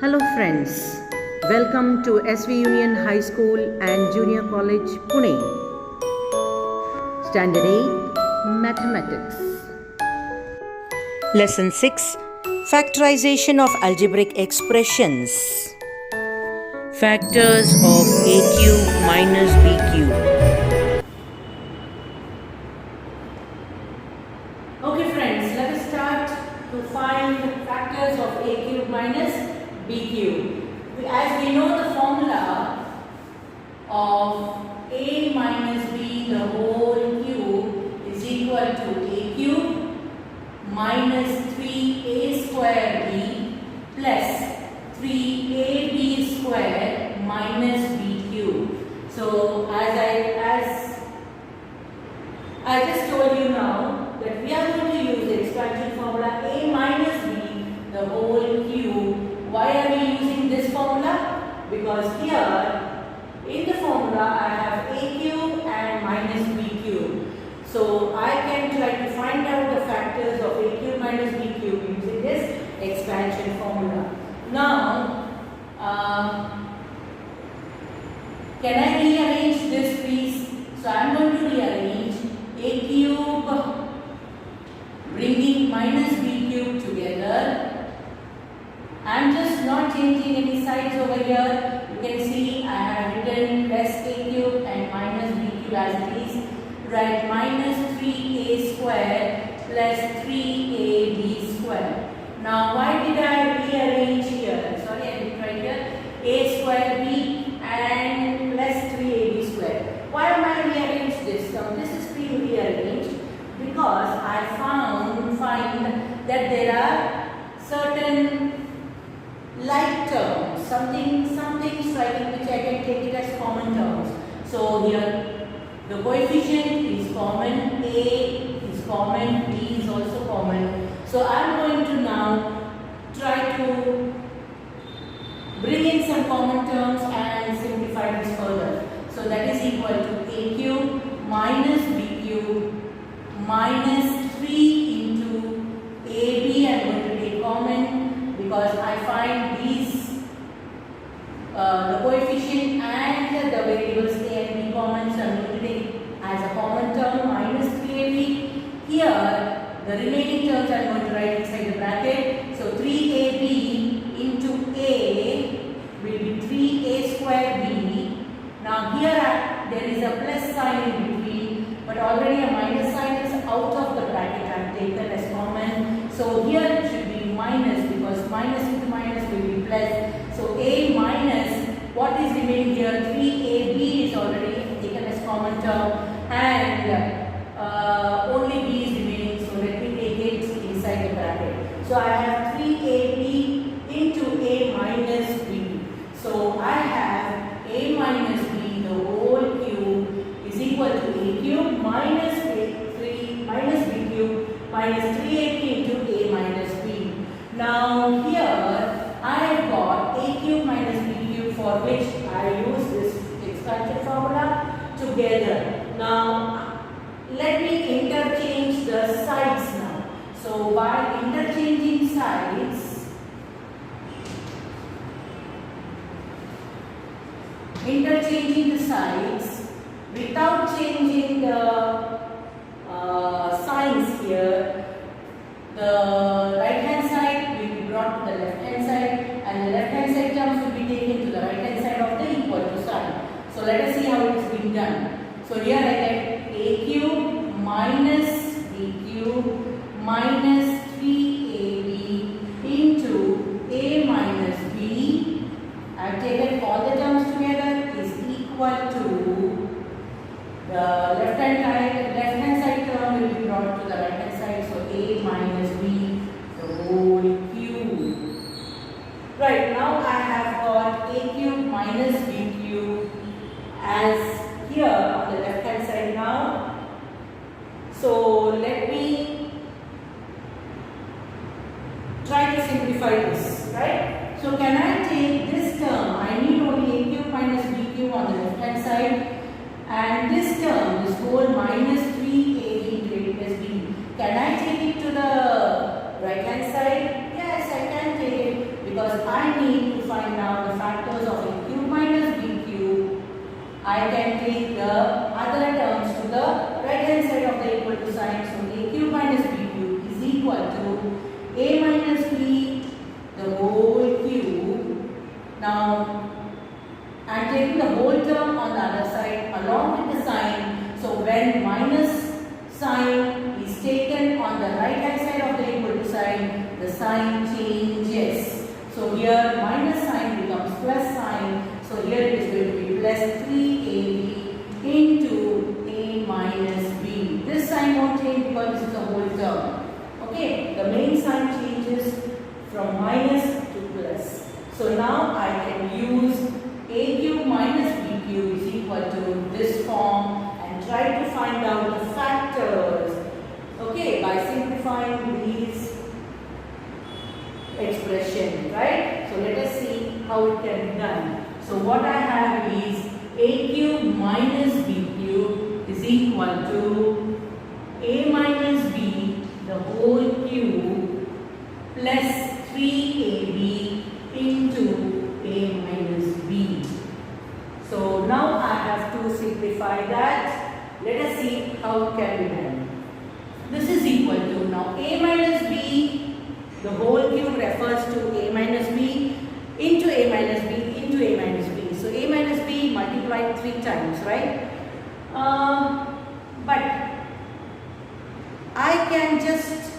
Hello friends, welcome to SV Union High School and Junior College, Pune. Standard 8, Mathematics. Lesson 6, Factorization of Algebraic Expressions. Factors of a cube minus b cube. Okay friends, let us start to find factors of a cube minus b cube. As we know, the formula of a minus b the whole cube is equal to a cube minus 3a square b plus 3ab square minus b cube. So as I just told you now that we are going to use the expansion formula a minus b the whole cube. Why are we using this formula? Because here in the formula I have a cube and minus b cube. So I can try to find out the factors of a cube minus b cube using this expansion formula. Now, can I rearrange this please? So I am going to rearrange a cube bringing minus b cube together. I am just not changing any signs over here. You can see I have written plus a cube and minus b cube as it is. Write minus 3a square plus 3ab square. Now why did I rearrange here? Sorry, I didn't write here. A square b and plus 3ab square. Why am I rearranged this? Now this is being rearranged because I find that there are certain like terms, something striking which I can take it as common terms. So here the coefficient is common, a is common, b is also common. So I am going to now try to bring in some common terms and simplify this further. So that is equal to a cube minus b cube minus 3 into ab. I am going to take common because I find these the coefficient and the variables a and b common, so I am going to take as a common term minus 3ab. Here the remaining terms I am going to write inside the bracket. So 3ab into a will be 3a square b. Now here there is a plus sign in between, but already a minus sign is out of the bracket. I have taken as common. So here it should be minus because minus into minus will be plus. So a minus what is remaining here 3ab is already taken as common term and only b is remaining. So let me take it inside the bracket. So I have 3ab into a minus b. So I have a minus b the whole cube is equal to a cube minus 3 minus b cube minus 3ab into a minus b. Now here I have got a cube minus b cube for which I use this expansion formula together. Now let me interchange the sides now. So by interchanging sides, without changing the signs here, the right hand side will be brought to the left hand side and the left hand side terms will be taken to the right hand side of the equal to sign. So let us see how it is being done. So here I get a cube minus b cube minus 3ab into a minus b. I have taken all the terms together is equal to the left hand side term will be brought to the right hand side. So a minus b the whole cube. Right, now I have got a cube minus b cube as here on the left hand side now. So let me try to simplify this, right? So can I take this term? I need only a cube minus b cube on the left hand side and this term, this whole minus 3ab into a plus b. Can I take it to the right hand side? Yes, I can take it because I need to find out the factors of a cube minus b cube, I can take the other terms to the right hand side of the equal to sign. So a cube minus b cube is equal to a minus b the whole cube. Now I am taking the whole term on the other side along with the sign. So when minus sign is taken on the right hand side of the equal to sign, the sign changes. So here minus sign becomes plus sign. So here it is going to be plus 3ab into a minus b. This sign won't change because this is a whole term. Okay, the main sign changes from minus to plus. So now I can use a cube minus b cube is equal to this form and try to find out the factors. Okay, by simplifying these expressions, right? So let us see how it can be done. So what I have is a cube minus b cube is equal to a minus b the whole cube plus 3ab into a minus b. So now I have to simplify that. Let us see how it can be done. This is equal to, now a minus b, the whole cube refers to a minus b into a minus b into a minus b. So a minus b multiplied 3 times, right? But I can just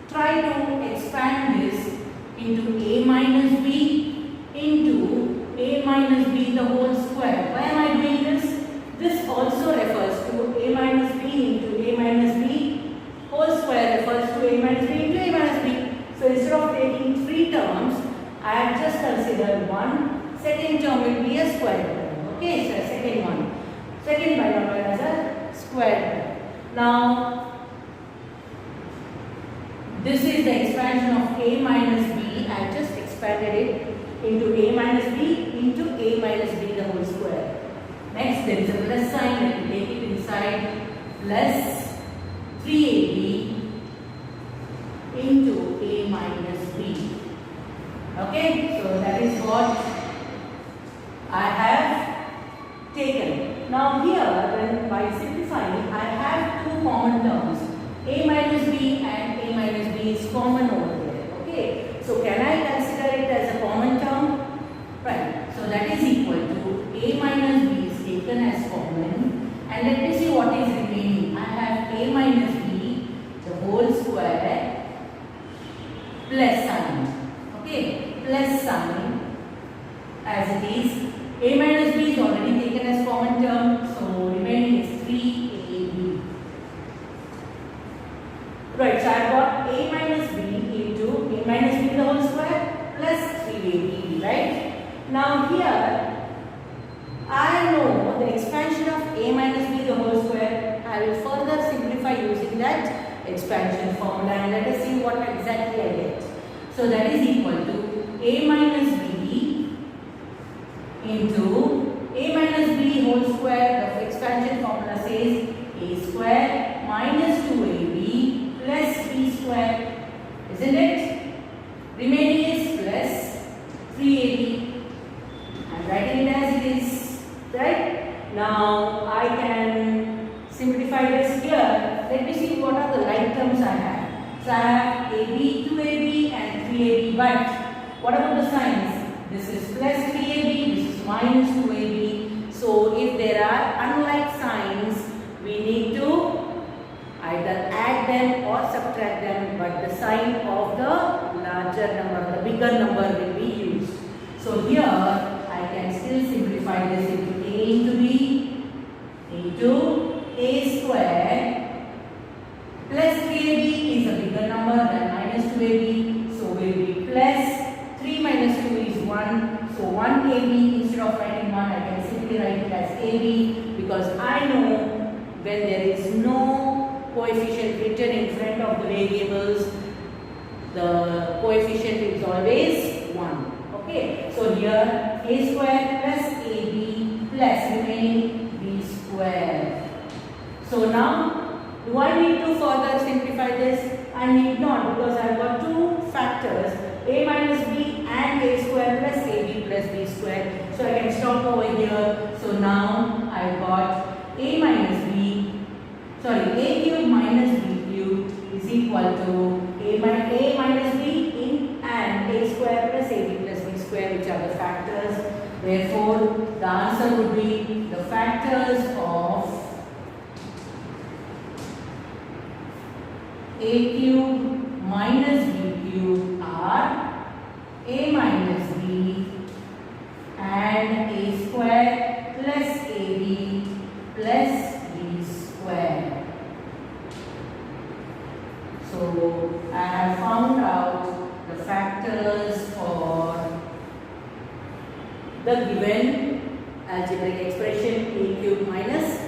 try to expand this into a minus b into a minus b the whole square. Why am I doing this? This also refers to a minus b into a minus b whole square refers to a minus b into a minus b. So instead of taking 3 terms, I have just considered one. Second term will be a square term. Okay, so second one. Second binomial as a square term. Now, this is the expansion of a minus b. I have just expanded it into a minus b into a minus b the whole square. Next, there is a plus sign, and we take it inside, plus 3ab into a minus b. Okay, so that is what I have taken. Now here, when by simplifying, I have 2 common terms. A minus b and a minus b is common over there. Okay, so can I consider it as a common term? Right, so that is equal to a minus b is taken as common, and let me see what is remaining. I have a minus b the whole square plus sign. Okay, plus sign as it is. A minus b is already taken as common term, so remaining is 3ab. Right, so I have got a minus b into a minus b the whole square plus 3ab, right? Now here, I know the expansion of a minus b the whole square. I will further simplify using that expansion formula, and let us see what exactly I get. So that is equal to a minus b into a minus b whole square. The expansion formula says a square minus 2ab plus b square, isn't it? Remaining is plus 3ab. I am writing it as it is, right? Now I can simplify this here. Let me see what are the like terms I have. So I have ab, 2ab and 3ab, but what about the signs? This is plus 3ab, this is minus 2ab. So if there are unlike signs, we need to either add them or subtract them, but the sign of the larger number, the bigger number will be used. So here I can still simplify this into a into b into a square plus 3ab is a bigger number than minus 2ab, so will be plus 3 minus 2 is 1, so 1ab. Instead of writing 1, I can simply write it as ab, because I know when there is no coefficient written in front of the variables, the coefficient is always 1. Okay, so here a square plus ab plus remaining b square. So now, do I need to further simplify this? I need not, because I have got 2 factors, a minus b and a square plus ab sorry, a cube minus b cube is equal to a minus b in and a square plus ab plus b square, which are the factors. Therefore, the answer would be the factors of a cube minus b cube are a minus b and a square plus ab plus b square. So I have found out the factors for the given algebraic expression a cube minus